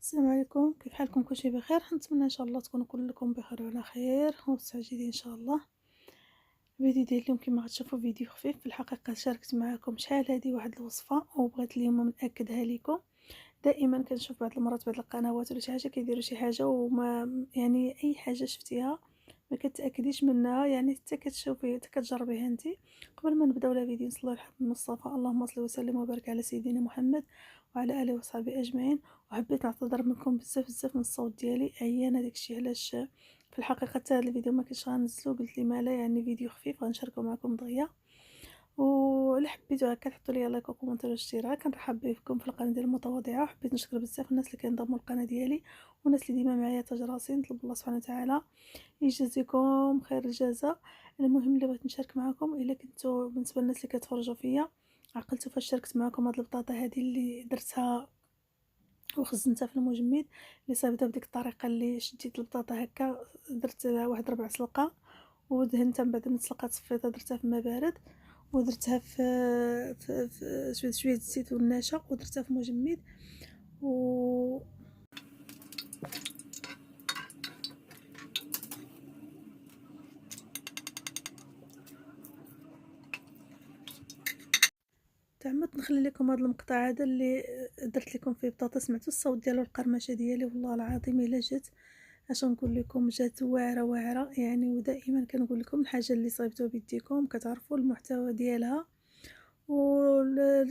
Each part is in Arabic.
السلام عليكم، كيف حالكم؟ كلشي بخير؟ نتمنى ان شاء الله تكونوا كلكم بخير وعلى خير ومستعجلين ان شاء الله. الفيديو ديال اليوم كما غتشوفوا فيديو خفيف. في الحقيقه شاركت معكم شحال هذه واحد الوصفه وبغيت اليوم ناكدها لكم. دائما كنشوف بعض المرات بعض القنوات ولا شي حاجه كيديروا شي حاجه وما يعني اي حاجه شفتيها ما كتاكديش منها، يعني حتى كتشوفي حتى كتجربيها انت. قبل ما نبداو الفيديو نصلي على الحبيب المصطفى، اللهم صل وسلم وبارك على سيدنا محمد وعلى اله وصحبه اجمعين. وحبيت نعتذر منكم بزاف بزاف من الصوت ديالي، عيانه داكشي علاش في الحقيقه حتى هذا الفيديو ما كنتش غنزلو. قلت لي مالا يعني فيديو خفيف غنشاركو معكم دغيا، وإلا حبيتو هكا تحطوا لي لايك وكومونتير واشتراك كنرحب بكم في القناه ديال المتواضعه. وحبيت نشكر بزاف الناس اللي كينضموا للقناه ديالي والناس اللي ديما معايا تاج راسي. نطلب الله سبحانه وتعالى يجازيكم خير الجزاء. المهم اللي بغيت نشارك معكم، الا كنتو بالنسبه للناس اللي كتفرجوا فيا عقلتوا فاش شاركت معكم هاد البطاطا هذه اللي درتها وخزنتها في المجمد، اللي صايبتها بديك الطريقه اللي شديت البطاطا هكا درت واحد ربع سلقه ودهنتها، من بعد من سلقات صفيتها درتها في الماء بارد ودرتها في شويه الزيت والنشا ودرتها في مجمد و تعمدت نخلي لكم هذا المقطع هذا اللي درت لكم فيه بطاطا. سمعتوا الصوت ديالو القرمشه ديالي؟ والله العظيم الا جات اش نقول لكم، جات واعره واعره يعني. ودائما كنقول لكم الحاجه اللي صايبتوها بيديكم كتعرفوا المحتوى ديالها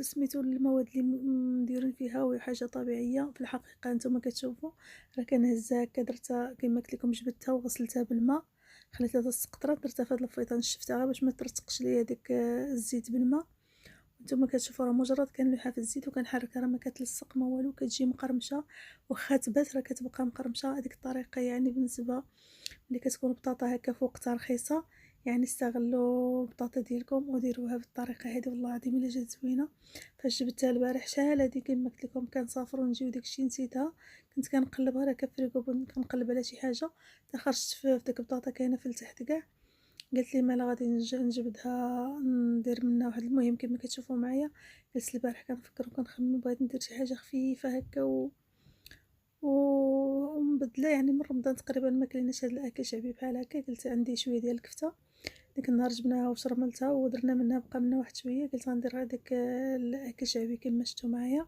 سميتو المواد اللي مديرين فيها، وهي حاجه طبيعيه. في الحقيقه نتوما كتشوفوا راه كنهزها هكا، درتها كما قلت لكم، جبدتها وغسلتها بالماء، خليتها تسقطرا، درتها في هذا الفيطان شفتها باش ما ترتقش ليا ديك الزيت بالماء. نتوما كتشوفوا راه مجرد كنلوحها في الزيت وكنحركها راه ما كتلصق ما والو، كتجي مقرمشه. واخا تبات راه كتبقى مقرمشه. هذيك الطريقه يعني بالنسبه ملي كتكون بطاطا هكا في وقتها رخيصه، يعني استغلوا البطاطا ديالكم وديروها بالطريقه هذه. والله العظيم الا جات زوينه. فاش جبتها البارح شحال هذه كما قلت لكم كنسافر ونجيو داكشي نسيتها، كنت كنقلبها راه كفريكو كنقلب على شي حاجه خرجت في ديك البطاطا كاينه في لتحت كاع. قالت لي مالا غادي نجبدها ندير منها واحد. المهم كما كتشوفوا معايا جلست البارح كنفكر وكنخمم بغيت ندير شي حاجه خفيفه هكا ومبدله، يعني من رمضان تقريبا ما كليناش هاد الاكل شعبي بحال هكا. قلت عندي شويه ديال الكفته ديك النهار جبناها وشرملتها ودرنا منها بقى منا واحد شويه، قلت غندير هذاك الاكل شعبي كما شفتوا معايا.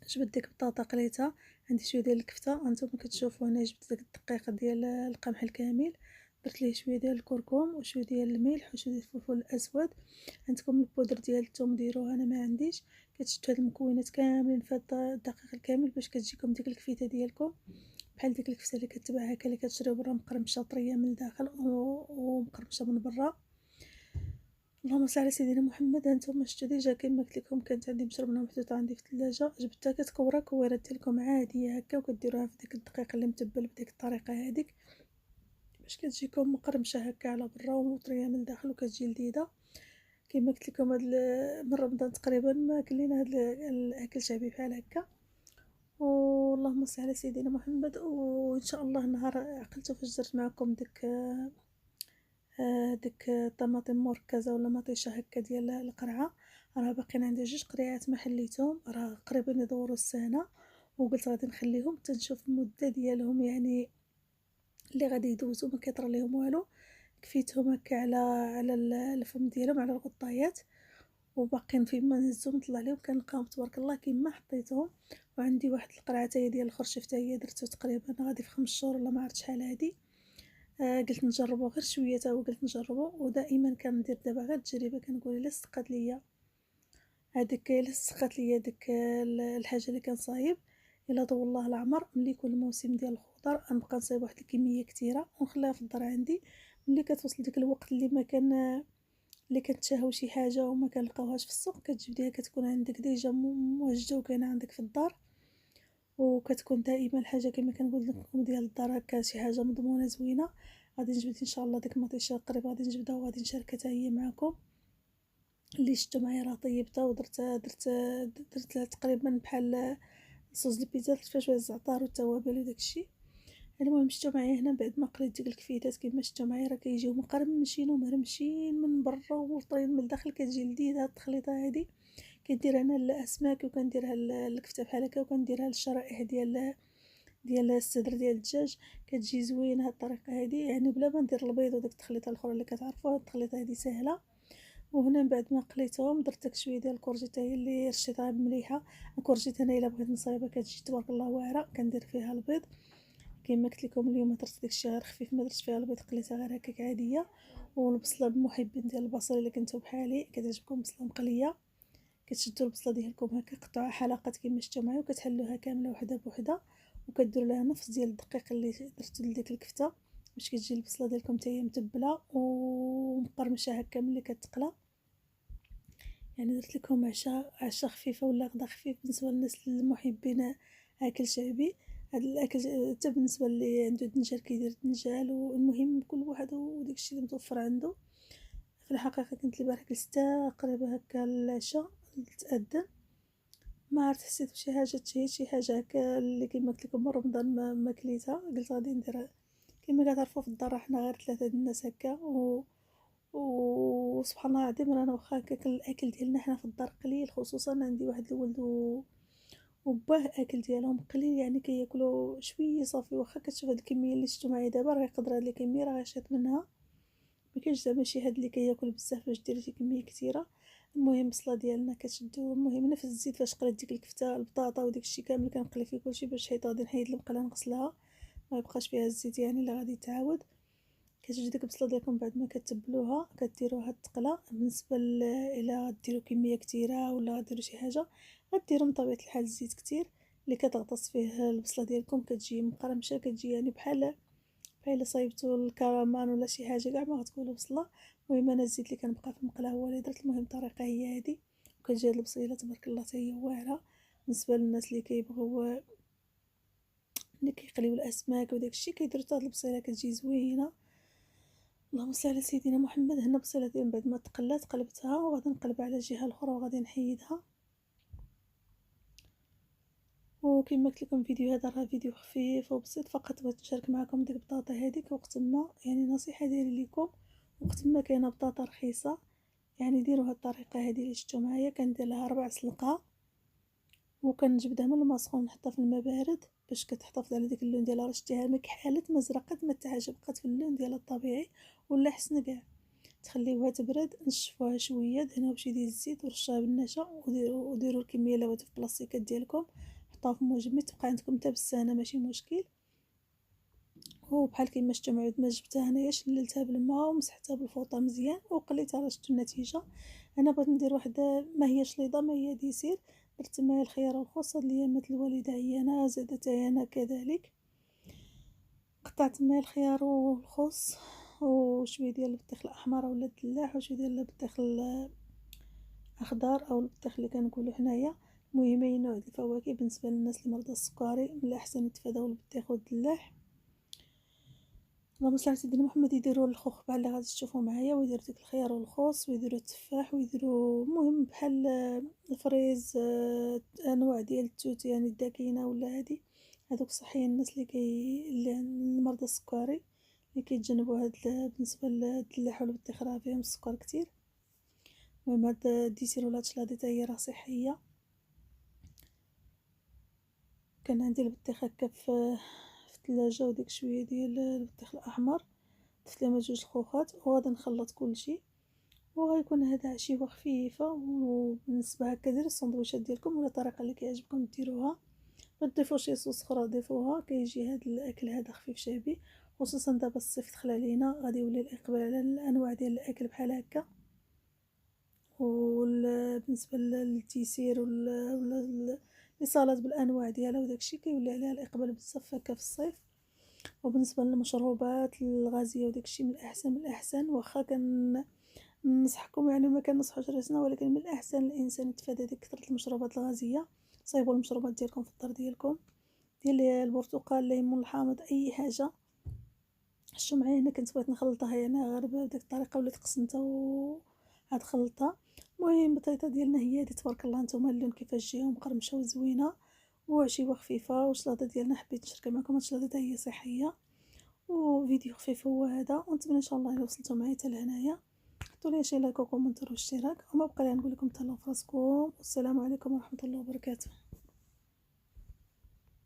جبت ديك البطاطا قليتها، عندي شويه ديال الكفته هانتوما كتشوفوا هنا. جبت داك الدقيق ديال القمح الكامل، درت ليه شويه ديال الكركم وشويه ديال الملح وشويه ديال الفلفل الاسود. عندكم البودر ديال الثوم ديروها، انا ما عنديش. كتشدوا هاد المكونات كاملين في هاد الدقيق الكامل باش كتجيكم ديك الكفيته ديالكم بحال ديك الكفته اللي كتباع هكا اللي كتشريو برا مقرمشه طريه من الداخل ومقرمشه من برا. اللهم صل على سيدنا محمد. هانتوما شفتوا ديجا كما قلت لكم كانت عندي مشربنه محطوطه عندي في الثلاجه، جبتها كتكورا كويرات ديالكم عاديه هكا وكديروها في ديك الدقيق اللي متبل بديك الطريقه هذيك باش كتجيكم مقرمشه هكا على برا وطريه من الداخل وكتجي لذيذه. كما قلت لكم هاد من رمضان تقريبا ما كلينا هاد الاكل شعبي بحال هكا. واللهم صل على سيدنا محمد. وان شاء الله نهار عقلتو فاش درت معكم ديك الطماطم مركزه ولا مطيشه هكا ديال القرعه، راه باقيين عندي 2 قريعات ما حليتهم، راه قريبين يدوروا السنه. وقلت غادي نخليهم حتى نشوف المده ديالهم، يعني اللي غادي يدوزوا ما كيطرى ليهم والو. كفيتهم هكا على الفم ديالهم على الغطايات، وباقيين فين ما نهزهم نطلع لهم كنلقاهم تبارك الله كيما حطيتهم. وعندي واحد القرعه تاهي ديال الخرش حتى هي درتو تقريبا غادي في 5 شهور ولا ما عرفت شحال هادي. قلت نجربو غير شويه تا هو، قلت نجربو. ودائما كندير دابا غير التجربه، كنقول الا صدقات ليا هذيك، الا صدقات ليا ديك الحاجه اللي كنصايب، الا طول الله العمر ملي يكون الموسم ديال الخضر غنبقى نصايب واحد الكميه كثيره ونخليها في الدار عندي. ملي كتوصل ديك الوقت اللي ما كان اللي كتشاهو شي حاجه وما كنلقاوهاش في السوق، كتجبديها كتكون عندك ديجا موجده وكاينه عندك في الدار. وكتكون دائما الحاجه كما كنقول لكم ديال الدار هكا شي حاجه مضمونه زوينه. غادي نجبد ان شاء الله ديك المطيشه قريب غادي نجبدها وغادي نشاركها حتى هي معكم. اللي شفتوا معايا راه طيبتها ودرت درت لها تقريبا بحال صوص البيتزا، درت فيها شويه الزعتر والتوابل وداكشي. المهم شفتوا معايا هنا بعد ما قريت ديك الكفيتات كما شفتوا معايا راه كيجيو مقرمشين ومهرمشين من برا وطريين من الداخل، كتجي لذيذه هاد التخليطه هادي. كندير انا الاسماك وكنديرها الكفته بحال هكا، وكنديرها للشرائح ديال الصدر ديال الدجاج. كتجي زوينه هاد الطريقه هادي، يعني بلا ما ندير البيض وديك التخليطه الاخرى اللي كتعرفوها. هاد التخليطه هادي سهله. وهنا من بعد ما قليتهم درت داك شويه ديال الكورجيطه هي اللي رشيتها بمليحه. الكورجيطه انا الا بغيت نصايبها كتجي تبارك الله واعره. كندير فيها البيض كما قلت لكم اليوم درت داكشي غير خفيف، ما درتش فيها البيض، قليتها غير هكاك عاديه. والبصله المحبين ديال البصل الا كنتو بحالي كتعجبكم بصله مقليه، كتشدوا البصله ديالكم هكا قطعوها حلقات كما شفتوا معايا، وكتحلوها كامله وحده بوحده، وكديروا لها نفس ديال الدقيق اللي درتو لديك الكفته باش كتجي البصله ديالكم حتى هي متبله ومقرمشه هكا ملي كتقلى. يعني درت لكم عشاء خفيفه ولا غدا خفيف بالنسبه للناس المحبين اكل شعبي. هاد الاكل حتى بالنسبه اللي عنده دنجال كيدير دنجال، والمهم كل واحد وداك الشيء اللي متوفر عنده. في الحقيقه كنت البارح جلست قريبه هكا العشاء تأذن، ما عرفت حسيت بشي حاجه تشهي، شي حاجه هكا اللي كما قلت لكم من رمضان ما كليتها. قلت غادي نديرها. كما كتعرفوا في الدار حنا غير 3 د الناس هكا وسبحان الله العظيم رانا واخا هكاك الاكل ديالنا حنا في الدار قليل، خصوصا عندي واحد الولد وباه اكل ديالهم قليل، يعني كياكلوا شويه صافي. واخا كتشوف هاد الكميه اللي شفتو معايا دابا راه يقدر هاد الكميه راه غيشيط منها. ما كاينش زعما شي حد اللي كياكل بزاف باش ديري شي كميه كثيره. المهم البصله ديالنا كتشدو، المهم انا في الزيت فاش قليت ديك الكفته البطاطا وداك الشيء كامل كنقلي فيه كلشي باش حيت غادي نحيد المقله نغسلها ما يبقاش فيها الزيت يعني اللي غادي يتعاود. كتجي ديك البصله ديالكم بعد ما كتبلوها كديروها تقلى. بالنسبه الى غديروا كميه كثيره ولا غديروا شي حاجه غديروا من طبيعه الحال الزيت كتير اللي كتغطس فيه البصله ديالكم، كتجي مقرمشه، كتجي يعني بحال الا صايبتو الكرمان ولا شي حاجه كاع ما غتكونوا بصله. المهم انا الزيت اللي كنبقى في المقله هو اللي درت. المهم الطريقه هي هذه، وكتجي هاد البصيله تبارك الله حتى هي واعره. بالنسبه للناس اللي كيبغيو اللي كيقليو الاسماك وداك الشيء كيديروا هاد البصيله كتجي زوينه. اللهم صل على سيدنا محمد. هنا البصيله ديال بعد ما تقلات قلبتها وغادي نقلبها على الجهه الاخرى وغادي نحيدها. وكما قلت لكم الفيديو هذا راه فيديو خفيف وبسيط، فقط بغيت نشارك معكم ديك البطاطا هذيك. وقت ما يعني نصيحه ديالي لكم، وقت ما كاينه بطاطا رخيصه يعني ديروا هاد الطريقه هذه اللي شفتوا معايا. كندير لها 4 سلقه وكنجبدها من الماء سخون نحطها في الماء بارد باش كتحتفظ على داك اللون ديالها. راه شتيها ما كحالت مزرقه ما حتى حاجه، بقات في اللون ديالها الطبيعي ولا حسن كاع. تخليوها تبرد، نشفوها شويه، دهنوها بشي ديال الزيت ورشوها بالنشا، وديروا الكميه اللي بغيتو في البلاصيكات ديالكم، حطوها في مجمد تبقى عندكم حتى بالسنه ماشي مشكل. وبحال كيما شفتوا معود ما جبتها هنايا شللتها بالماء ومسحتها بالفوطه مزيان وقليتها. راه شفتوا النتيجه. انا بغيت ندير واحده ما هيش ليضه ما هي ديسير. درت معايا الخيار والخس، هاد الايامات الوالده عيانه زادت انا كذلك. قطعت معايا الخيار والخس وشويه ديال البطيخ الاحمر ولا الدلاح وشويه ديال البطيخ الاخضر او البطيخ اللي كنقولوا حنايا. المهم اي نوع ديال الفواكه. بالنسبه للناس اللي مرضى السكري من الاحسن يتفاداو البطيخ والدلاح. اللهم صل على سيدنا محمد. يديروا الخوخ بحال اللي غادي تشوفوا معايا، ويديروا ديك الخيار والخوص، ويديروا التفاح، ويديروا المهم بحال الفريز، انواع ديال التوت يعني الداكينه ولا هادي. هذوك صحيين الناس اللي مرضى السكري اللي كيتجنبوا هاد بالنسبه للدلاح والبطيخ راه فيهم السكر كتير. المهم هاد الديسير ولا هاد حتى هي راه صحيه. كان عندي البطيخ هكا في الثلاجه وديك شويه ديال البطيخ الاحمر، ضفت لهم 2 خوخات وغادي نخلط كلشي. وغيكون هذا عشيوه خفيفه. وبالنسبه هكا ديروا السندويشات ديالكم ولا الطريقه اللي كيعجبكم ديروها. ما تضيفوا شي صوص اخرى ضيفوها، كيجي هذا الاكل هذا خفيف شعبي. خصوصا دابا الصيف دخل علينا غادي يولي الاقبال على الانواع ديال الاكل بحال هكا. وبالنسبه للتيسير ولا الصالات بالانواع ديالها وداكشي كيولي عليها الاقبال بزاف هكا في الصيف. وبالنسبه للمشروبات الغازيه وداكشي من الاحسن من الاحسن. واخا ننصحكم يعني ما كنصحوش راسنا، ولكن من الاحسن الانسان يتفادى ديك كثره المشروبات الغازيه. صايبوا المشروبات ديالكم في الدار ديالكم، ديال البرتقال الليمون الحامض اي حاجه. شتو معايا هنا كنت بغيت نخلطها يعني غير بهذيك الطريقه وليت قسمتها وعاد خلطتها. المهم البطيطه ديالنا هي هذه تبارك الله. نتوما اللون كيفاش جايه مقرمشه وزوينه وعشيوه خفيفه. والشلاضه ديالنا حبيت نشارك معكم. الشلاضه هي صحيه وفيديو خفيف هو هذا، ونتمنى ان شاء الله الا وصلتوا معايا حتى لهنايا حطوا لي شي لايك وكومنتير واشتراك، وما بقى لي نقول لكم تهلاو في راسكم، والسلام عليكم ورحمة الله وبركاته.